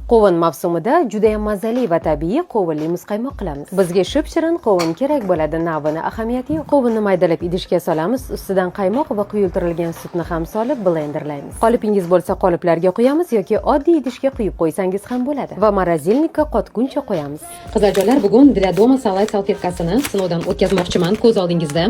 Qovun mavsumida juda ham mazali va tabiiy qovunli muzqaymoq qilamiz. Bizga ship-shirin qovun kerak bo'ladi. Navini ahamiyati yo'q. Qovunni maydalab idishga solamiz, ustidan qaymoq va quyultirilgan sutni ham solib blenderlaymiz. Qolipingiz bo'lsa qoliplarga quyamiz yoki oddiy idishga quyib qo'ysangiz ham bo'ladi va morozilnikka qotguncha qo'yamiz. Qizlarjonlar, bugun Для дома salat salfetkasini sinovdan o'tkazmoqchiman. Ko'z oldingizda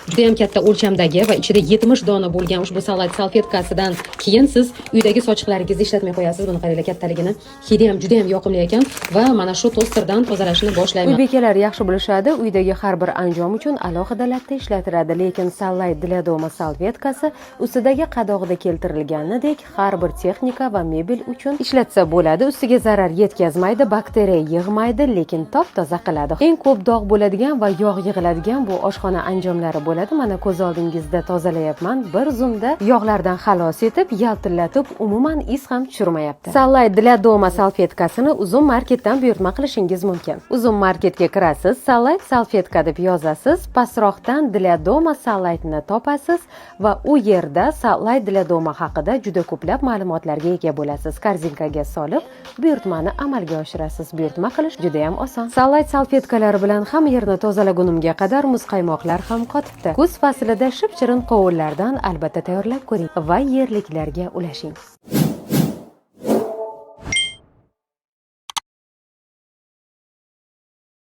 juda ham katta o'lchamdagi va ichida 70 dona bo'lgan ushbu salat salfetkasidan keyin siz uydagi sochiqlaringizni ishlatmay qo'yasiz. Buni qaranglar kattaligini. Hidi ham juda ham yoqimli ekan va mana shu tosterdan tozalashni boshlayman. Uy bekalar yaxshi bilishadi, uydagi har bir anjom uchun alohida latta ishlatiladi, lekin salat Для дома salfetkasi ustidagi qadog'ida keltirilganidek har bir texnika va mebel uchun ishlatsa bo'ladi. Ustiga zarar yetkazmaydi, bakteriya yig'maydi, lekin top-toza qiladi. Eng ko'p dog' bo'ladigan va yog' yig'iladigan bu oshxona anjomlari bo'ladi. Mana ko'z oldingizda tozalayapman. Bir zumda yog'lardan xalos etib, yaltillatib, umuman is ham tushirmayapti. Salat Для дома salfetkasini Uzum marketdan buyurtma qilishingiz mumkin. Uzum marketga kirasiz, salat salfetka deb yozasiz, pastroqdan Для дома salatni topasiz va u yerda salat Для дома haqida juda ko'plab ma'lumotlarga ega bo'lasiz. Korzinkaga solib, buyurtmani amalga oshirasiz. Buyurtma qilish juda ham oson. Salat salfetkalari bilan ham yerni tozalagunimga qadar muzqaymoqlar ham qotibdi. Kuz faslida ship-shirin qovunlardan albatta tayyorlab ko'ring va yerliklarga ulashing.